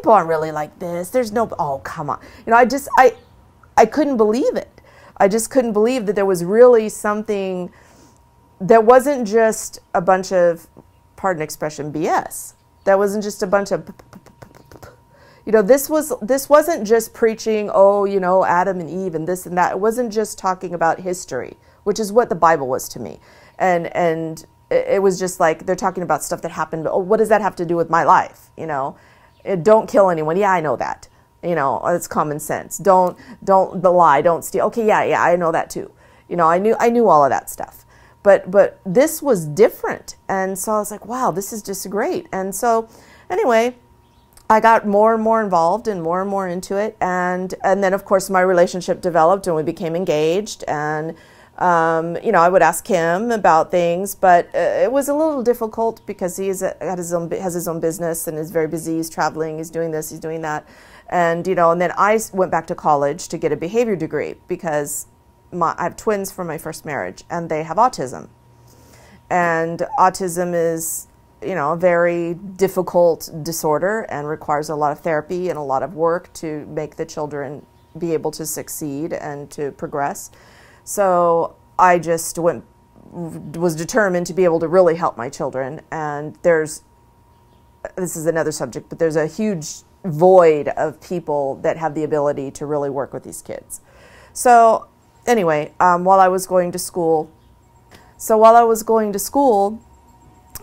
people aren't really like this. There's no, oh, come on. You know, I couldn't believe it. I just couldn't believe that there was really something that wasn't just a bunch of, pardon expression, BS. That wasn't just a bunch of, you know, this wasn't just preaching, oh, you know, Adam and Eve and this and that. It wasn't just talking about history, which is what the Bible was to me. And it was just like, they're talking about stuff that happened. Oh, what does that have to do with my life? You know, don't kill anyone. Yeah, I know that. You know, it's common sense. Don't lie, don't steal. Okay, yeah, I know that too. You know, I knew all of that stuff. But this was different. And so I was like, wow, this is just great. And so anyway, I got more and more involved and more into it. And then of course my relationship developed and we became engaged. And you know, I would ask him about things, but it was a little difficult because he has his own business and is very busy. He's traveling, he's doing this, he's doing that. And, you know, and then I went back to college to get a behavior degree because I have twins from my first marriage and they have autism. And autism is, you know, a very difficult disorder and requires a lot of therapy and a lot of work to make the children be able to succeed and to progress. So I just was determined to be able to really help my children. And this is another subject, but there's a huge void of people that have the ability to really work with these kids. So anyway, while I was going to school,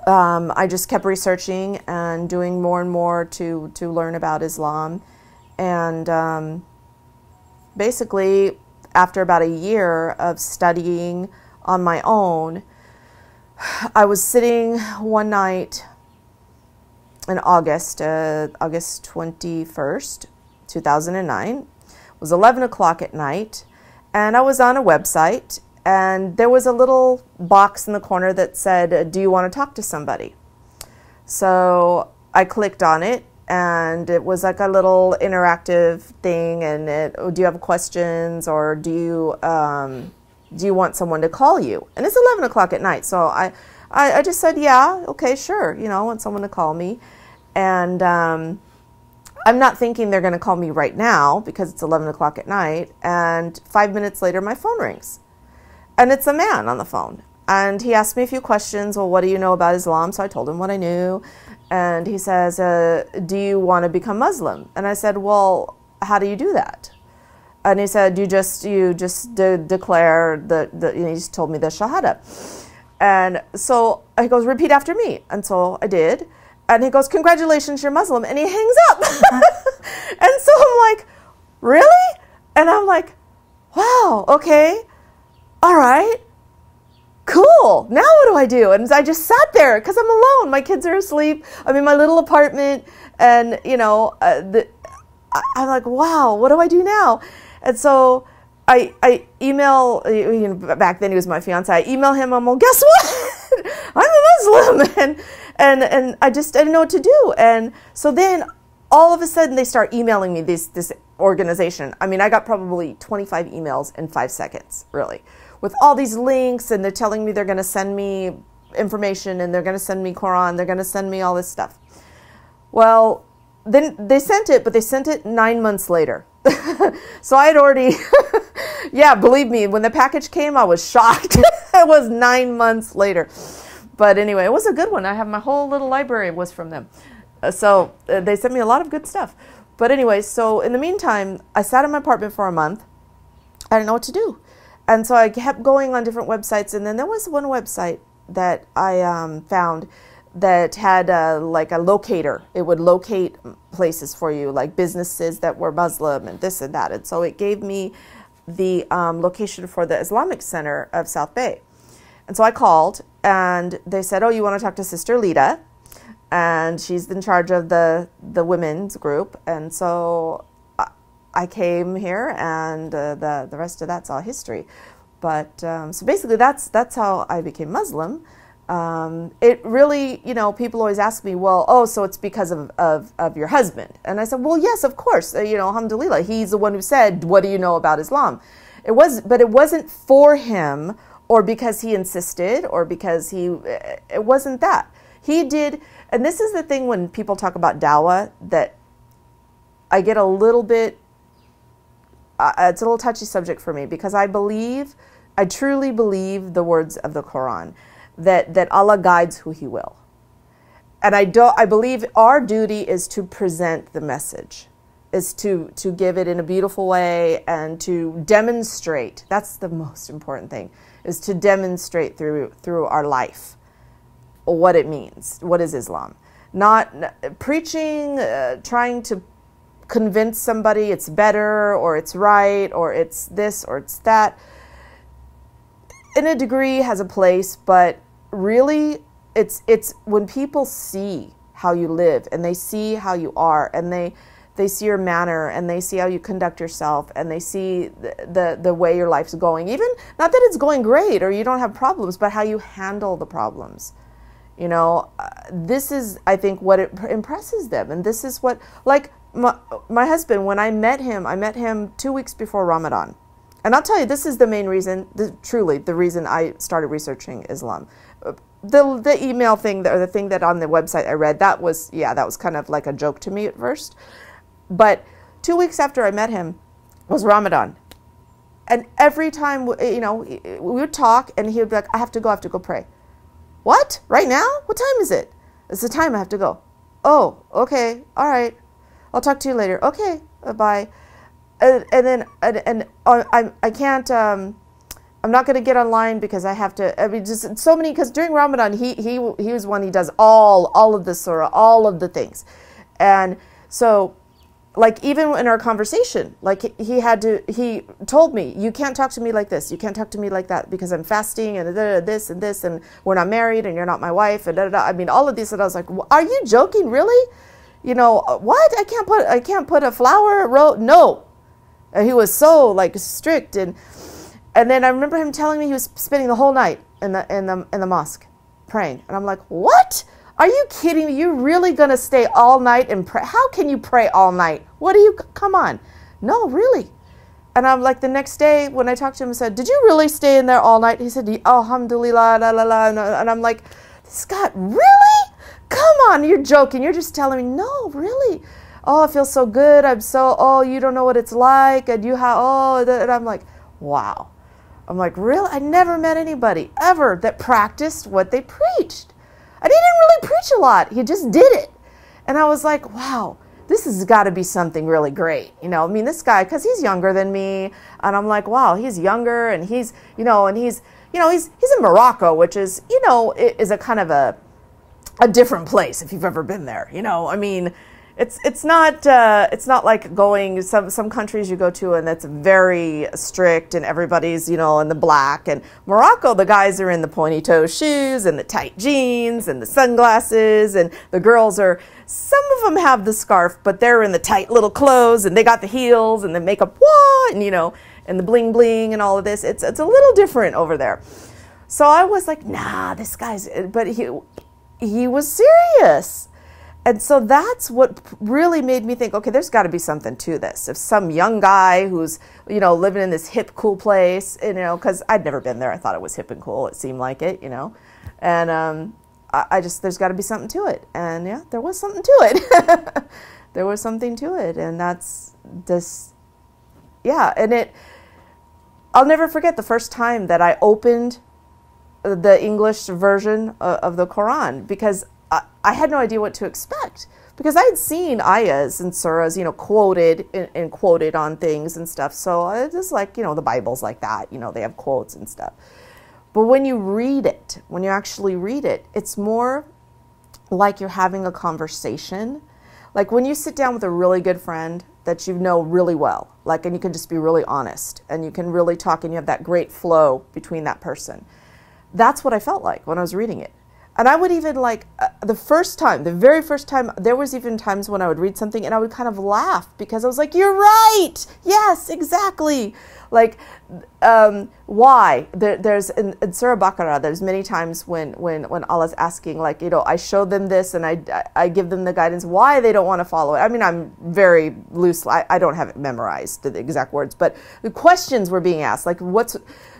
I just kept researching and doing more and more to learn about Islam. And basically, after about a year of studying on my own, I was sitting one night in August 21st, 2009. It was 11 o'clock at night, and I was on a website, and there was a little box in the corner that said, do you want to talk to somebody? So I clicked on it, and it was like a little interactive thing, and do you have questions, or do you want someone to call you? And it's 11 o'clock at night, so I just said, yeah, okay, sure, you know, I want someone to call me. And I'm not thinking they're going to call me right now because it's 11 o'clock at night, and 5 minutes later my phone rings. And it's a man on the phone. And he asked me a few questions. Well, what do you know about Islam? So I told him what I knew. And he says, do you want to become Muslim? And I said, well, how do you do that? And he said, you just declare he just told me the Shahada. And so he goes, repeat after me. And so I did. And he goes, congratulations, you're Muslim. And he hangs up. And so I'm like, really? And I'm like, wow, okay. All right, cool. Now what do I do? And I just sat there because I'm alone. My kids are asleep. I'm in my little apartment. And, you know, I'm like, wow, what do I do now? And so I email, you know, back then he was my fiance. I email him. I'm like, guess what? I'm a Muslim. And I didn't know what to do. And so then all of a sudden they start emailing me this organization. I mean, I got probably 25 emails in 5 seconds, really, with all these links, and they're telling me they're going to send me information, and they're going to send me Quran, they're going to send me all this stuff. Well, then they sent it, but they sent it 9 months later. So I had already, yeah, believe me, when the package came, I was shocked. It was 9 months later. But anyway, it was a good one. I have my whole little library was from them. So they sent me a lot of good stuff. But anyway, so in the meantime, I sat in my apartment for a month. I didn't know what to do. And so I kept going on different websites. And then there was one website that I found that had like a locator. It would locate places for you, like businesses that were Muslim and this and that. And so it gave me the location for the Islamic Center of South Bay. And so I called, and they said, oh, you want to talk to Sister Lita? And she's in charge of the women's group. And so I came here, and the rest of that's all history. But so basically that's how I became Muslim. It really, you know, people always ask me, well, oh, so it's because of your husband. And I said, well, yes, of course. You know, alhamdulillah, he's the one who said, what do you know about Islam? But it wasn't for him, or because he insisted, or because it wasn't that. He did, and this is the thing when people talk about dawah, that I get a little bit, it's a little touchy subject for me, because I truly believe the words of the Quran, that Allah guides who He will. And I believe our duty is to present the message, is to give it in a beautiful way and to demonstrate. That's the most important thing, is to demonstrate through our life what it means. What is Islam? Not preaching, trying to convince somebody it's better or it's right or it's this or it's that. In a degree has a place, but really it's when people see how you live and they see how you are and they see your manner and they see how you conduct yourself and they see the way your life's going. Even, not that it's going great or you don't have problems, but how you handle the problems. You know, this is, I think, what it impresses them. And this is what, like my husband, when I met him 2 weeks before Ramadan. And I'll tell you, this is the main reason, truly the reason I started researching Islam. The email thing, or the thing that on the website I read, that was kind of like a joke to me at first. But 2 weeks after I met him was Ramadan. And every time, you know, we would talk and he would be like, I have to go pray. What? Right now? What time is it? It's the time I have to go. Oh, okay. All right. I'll talk to you later. Okay. Bye. I can't, I'm not going to get online because I have to, I mean, just so many, because during Ramadan, he was one, he does all of the surah, all of the things. And so, like, even in our conversation, like, he told me, you can't talk to me like this, you can't talk to me like that, because I'm fasting, and this and this, and we're not married, and you're not my wife, and I mean, all of these, and I was like, are you joking, really? You know, what? I can't put a flower, no. And he was so, like, strict, and then I remember him telling me he was spending the whole night in the mosque praying, and I'm like, what? Are you kidding me? You're really going to stay all night and pray? How can you pray all night? What do you, come on. No, really. And I'm like, the next day when I talked to him, I said, did you really stay in there all night? He said, alhamdulillah, la la la. And I'm like, this guy, really? Come on, you're joking. You're just telling me, no, really. Oh, I feel so good. You don't know what it's like. And and I'm like, wow. I'm like, really? I never met anybody ever that practiced what they preached. And he didn't really preach a lot. He just did it. And I was like, wow, this has got to be something really great. You know, I mean, this guy, because he's younger than me. And I'm like, wow, he's younger. And he's in Morocco, which is, you know, is a kind of a different place if you've ever been there. You know, I mean, it's not like going some countries you go to and that's very strict and everybody's, you know, in the black. And Morocco, the guys are in the pointy toe shoes and the tight jeans and the sunglasses, and the girls are, some of them have the scarf, but they're in the tight little clothes and they got the heels and the makeup, and, you know, and the bling bling and all of this. It's a little different over there. So I was like, nah, this guy's, but he was serious. And so that's what really made me think, okay, there's got to be something to this. If some young guy who's, you know, living in this hip, cool place, you know, because I'd never been there. I thought it was hip and cool. It seemed like it, you know. And there's got to be something to it. And yeah, there was something to it. There was something to it. And that's this, yeah. And I'll never forget the first time that I opened the English version of the Quran, because I had no idea what to expect, because I had seen ayahs and surahs, you know, quoted and quoted on things and stuff. So it's just like, you know, the Bible's like that, you know, they have quotes and stuff. But when you read it, when you actually read it, it's more like you're having a conversation. Like when you sit down with a really good friend that you know really well, like, and you can just be really honest and you can really talk and you have that great flow between that person. That's what I felt like when I was reading it. And I would even, like, the very first time, there was even times when I would read something and I would kind of laugh because I was like, you're right. Yes, exactly. Like, why? There's in Surah Baqarah, there's many times when Allah's asking, like, you know, I show them this and I give them the guidance why they don't want to follow it. I mean, I'm very loose. I don't have it memorized, the exact words, but the questions were being asked, like,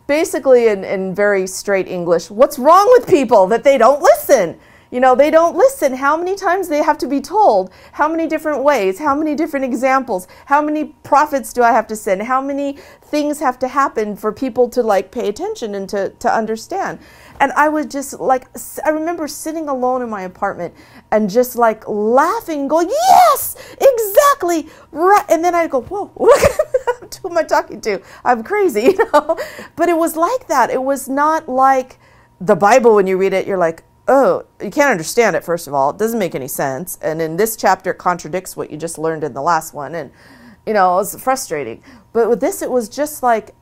basically in very straight English, what's wrong with people that they don't listen? You know, they don't listen. How many times they have to be told? How many different ways? How many different examples? How many prophets do I have to send? How many things have to happen for people to like pay attention and to understand? And I was just like, I remember sitting alone in my apartment and just like laughing, going, yes, exactly, right. And then I'd go, whoa, who am I talking to? I'm crazy, you know? But it was like that. It was not like the Bible, when you read it, you're like, oh, you can't understand it, first of all. It doesn't make any sense. And in this chapter, it contradicts what you just learned in the last one. And, you know, it was frustrating. But with this, it was just like,